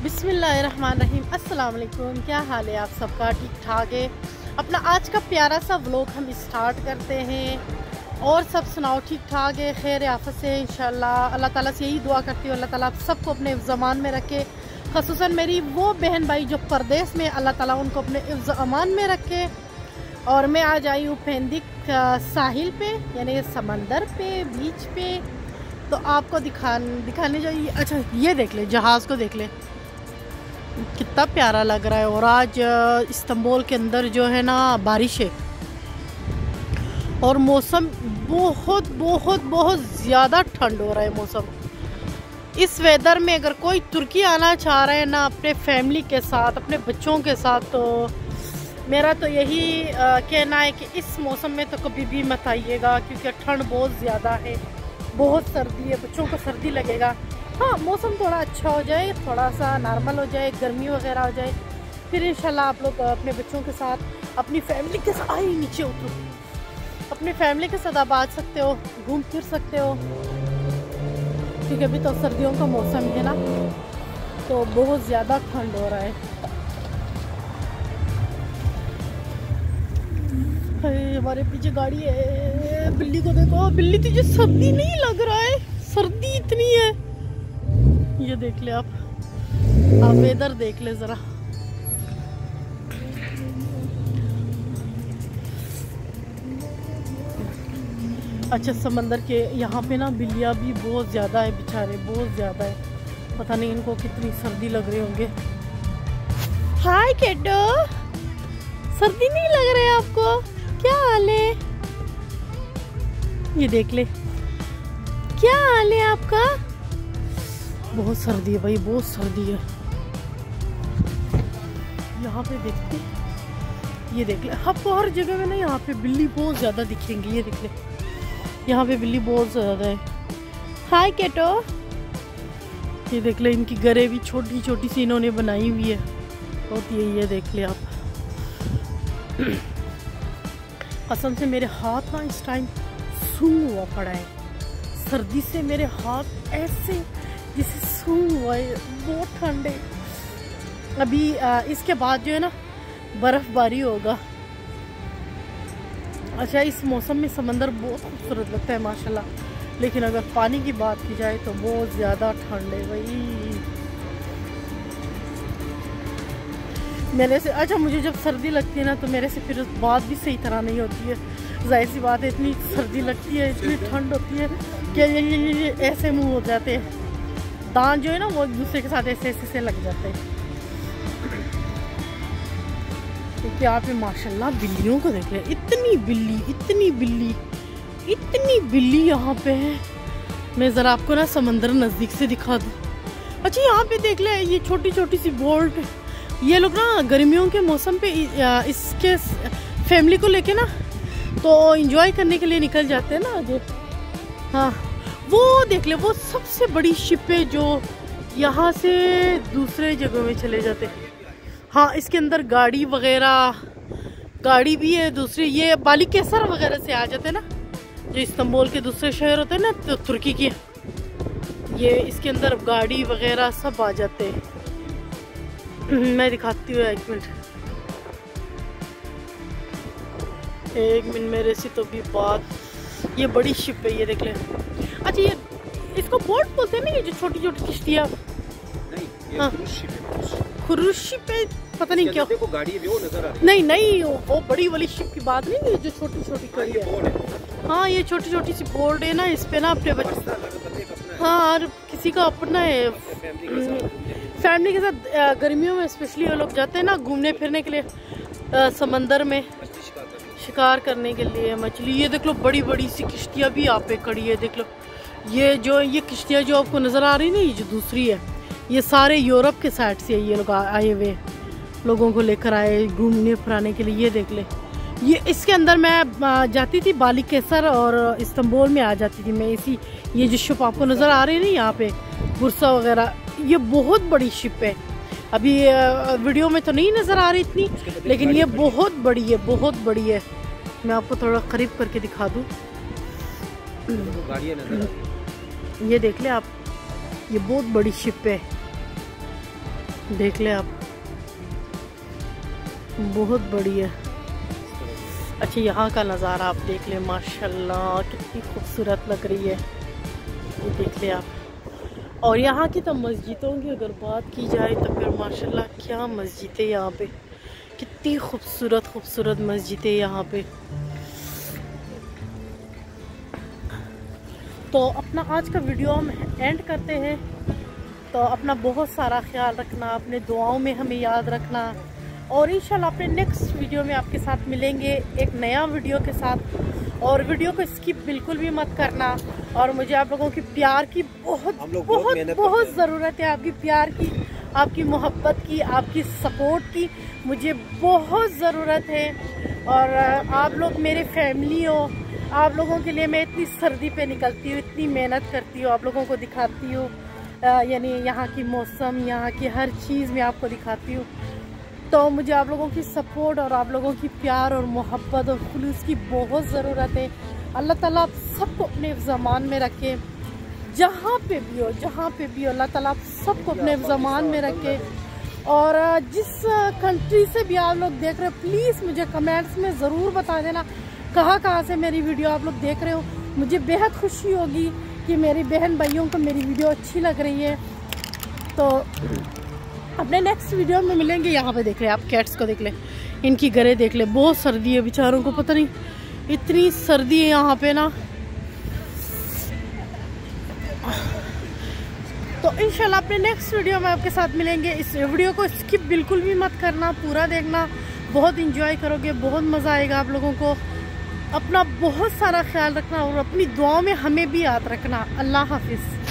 बिस्मिल्लाहिर्रहमानिर्रहीम। अस्सलाम वालेकुम। क्या हाल है आप सबका? ठीक ठाक है। अपना आज का प्यारा सा व्लॉग हम स्टार्ट करते हैं। और सब सुनाओ, ठीक ठाक है, खैर आफत से इंशाल्लाह। अल्लाह ताला से यही दुआ करती हूँ, अल्लाह ताला आप सबको अपने ज़मान में रखे। ख़ुसूसन मेरी वो बहन भाई जो परदेश में, अल्लाह ताला उनको अपने अमान में रखे। और मैं आज आई हूँ फेंदिक साहिल पे, यानी समंदर पे, बीच पे। तो आपको दिखाने जाइए। अच्छा ये देख ले, जहाज़ को देख ले, कितना प्यारा लग रहा है। और आज इस्तांबुल के अंदर जो है ना बारिश है और मौसम बहुत बहुत बहुत ज़्यादा ठंड हो रहा है मौसम। इस वेदर में अगर कोई तुर्की आना चाह रहा है ना अपने फैमिली के साथ, अपने बच्चों के साथ, तो मेरा तो यही कहना है कि इस मौसम में तो कभी भी मत आइएगा, क्योंकि ठंड बहुत ज़्यादा है, बहुत सर्दी है, बच्चों को सर्दी लगेगा। हाँ, मौसम थोड़ा अच्छा हो जाए, थोड़ा सा नॉर्मल हो जाए, गर्मी वगैरह हो जाए, फिर इंशाल्लाह आप लोग अपने बच्चों के साथ, अपनी फैमिली के साथ, आई नीचे उतरो, अपनी फैमिली के साथ आप आ सकते हो, घूम फिर सकते हो। क्योंकि अभी तो सर्दियों का मौसम है ना, तो बहुत ज़्यादा ठंड हो रहा है। हमारे पीछे गाड़ी है। बिल्ली को देखो, बिल्ली तुझे सर्दी नहीं लग रहा है? सर्दी इतनी है, ये देख ले आप वेदर देख ले जरा। अच्छा, समंदर के यहाँ पे ना बिल्लियाँ भी बहुत ज़्यादा है, बेचारे बहुत ज़्यादा है, पता नहीं इनको कितनी सर्दी लग रही होंगे। हाय कैटो, सर्दी नहीं लग रहा है आपको? क्या हाल है? ये देख ले, क्या हाल है आपका? बहुत सर्दी है भाई, बहुत सर्दी है। यहाँ पे देखते, ये देख ले, आपको हर जगह में ना यहाँ पे बिल्ली बहुत ज़्यादा दिखेंगी। ये देख ले, यहाँ पे बिल्ली बहुत ज़्यादा है। हाय कैटो, ये देख ले, इनकी गरे भी छोटी छोटी सी इन्होंने बनाई हुई है, बहुत ये देख ले आप। कसम से मेरे हाथ ना इस टाइम सूंघ हुआ पड़ा है, सर्दी से मेरे हाथ ऐसे जैसे सूंघ हुआ है, बहुत ठंड है। अभी इसके बाद जो है ना बर्फबारी होगा। अच्छा, इस मौसम में समंदर बहुत खूबसूरत लगता है माशाल्लाह, लेकिन अगर पानी की बात की जाए तो बहुत ज़्यादा ठंड है भाई मेरे से। अच्छा, मुझे जब सर्दी लगती है ना तो मेरे से फिर बात भी सही तरह नहीं होती है, जाहिर सी बात है, इतनी सर्दी लगती है, इतनी ठंड होती है कि ये ऐसे मुंह हो जाते हैं, दांत जो है ना वो एक दूसरे के साथ ऐसे ऐसे से लग जाते हैं। क्योंकि आप माशाल्लाह बिल्लियों को देख रहे हैं, इतनी बिल्ली इतनी बिल्ली इतनी बिल्ली यहाँ पे है। मैं ज़रा आपको ना समंदर नज़दीक से दिखा दूँ। अच्छा, यहाँ पे देख ले, ये छोटी छोटी सी बोट, ये लोग ना गर्मियों के मौसम पे इसके फैमिली को लेके ना तो एंजॉय करने के लिए निकल जाते हैं ना आगे। हाँ, वो देख ले, वो सबसे बड़ी शिप है जो यहाँ से दूसरे जगहों में चले जाते हैं। हाँ, इसके अंदर गाड़ी वगैरह, गाड़ी भी है दूसरी, ये बाली कैसर वगैरह से आ जाते हैं ना, जो इस्तांबुल के दूसरे शहर होते हैं ना तो तुर्की के, ये इसके अंदर गाड़ी वगैरह सब आ जाते हैं। मैं दिखाती हूँ, एक मिनट मेरे से तो भी बात। ये बड़ी शिप है, ये देख ले। अच्छा, ये इसको बोट बोलते हैं ना, ये जो छोटी छोटी किश्तियाँ? हाँ, क्रूज शिप है, पता नहीं क्या। देखो गाड़ी है वो नजर आ रही है। नहीं नहीं, वो बड़ी वाली शिप की बात नहीं है, जो छोटी छोटी खड़ी है। हाँ, ये छोटी छोटी सी बोट है ना, इस पे ना अपने बच्चे, हाँ, और किसी का अपना है, फैमिली के साथ गर्मियों में स्पेशली वो लोग जाते हैं ना घूमने फिरने के लिए समंदर में, शिकार करने के लिए मछली। ये देख लो, बड़ी बड़ी सी किश्तियाँ भी यहाँ पे खड़ी है, देख लो। ये किश्तियाँ जो आपको नज़र आ रही है ना, ये जो दूसरी है, ये सारे यूरोप के साइड से ये लोग आए हुए, लोगों को लेकर आए घूमने फिराने के लिए। ये देख ले, ये इसके अंदर मैं जाती थी, बाली कैसर और इस्तांबुल में आ जाती थी मैं इसी। ये जो शिप आपको नज़र आ रही है ना यहाँ पे, बुरसा वगैरह, ये बहुत बड़ी शिप है। अभी वीडियो में तो नहीं नज़र आ रही इतनी, लेकिन ये बहुत बड़ी है, बहुत बड़ी है। मैं आपको थोड़ा करीब करके दिखा दूँ, ये देख ले आप, ये बहुत बड़ी शिप है। देख ले आप, बहुत बढ़िया। अच्छा यहाँ का नज़ारा आप देख ले, माशाल्लाह कितनी खूबसूरत लग रही है, ये देख ले आप। और यहाँ की तो मस्जिदों की अगर बात की जाए तो फिर माशाल्लाह क्या मस्जिद है यहाँ पे, कितनी खूबसूरत खूबसूरत मस्जिद है यहाँ पे। तो अपना आज का वीडियो हम एंड करते हैं। तो अपना बहुत सारा ख्याल रखना, अपने दुआओं में हमें याद रखना, और इंशाल्लाह अपने नेक्स्ट वीडियो में आपके साथ मिलेंगे एक नया वीडियो के साथ। और वीडियो को स्किप बिल्कुल भी मत करना। और मुझे आप लोगों की प्यार की बहुत बहुत बहुत ज़रूरत है, आपकी प्यार की, आपकी मोहब्बत की, आपकी सपोर्ट की मुझे बहुत ज़रूरत है। और आप लोग मेरे फैमिली हो, आप लोगों के लिए मैं इतनी सर्दी पे निकलती हूँ, इतनी मेहनत करती हूँ, आप लोगों को दिखाती हूँ, यानी यहाँ की मौसम, यहाँ की हर चीज़ मैं आपको दिखाती हूँ। तो मुझे आप लोगों की सपोर्ट और आप लोगों की प्यार और मोहब्बत और खुलूस की बहुत ज़रूरत है। अल्लाह ताला आप सबको अपने ज़मान में रखे, जहाँ पे भी हो, जहाँ पे भी हो, अल्लाह ताला आप सबको अपने ज़मान में रखे। और जिस कंट्री से भी आप लोग देख रहे हो, प्लीज़ मुझे कमेंट्स में ज़रूर बता देना कहाँ से मेरी वीडियो आप लोग देख रहे हो। मुझे बेहद खुशी होगी कि मेरी बहन भाइयों को मेरी वीडियो अच्छी लग रही है। तो अपने नेक्स्ट वीडियो में मिलेंगे। यहाँ पे देख ले आप, कैट्स को देख ले, इनकी गरे देख ले, बहुत सर्दी है बेचारों को, पता नहीं इतनी सर्दी है यहाँ पे ना। तो इंशाल्लाह अपने नेक्स्ट वीडियो में आपके साथ मिलेंगे। इस वीडियो को स्किप बिल्कुल भी मत करना, पूरा देखना, बहुत इंजॉय करोगे, बहुत मज़ा आएगा आप लोगों को। अपना बहुत सारा ख्याल रखना और अपनी दुआओं में हमें भी याद रखना। अल्लाह हाफिज़।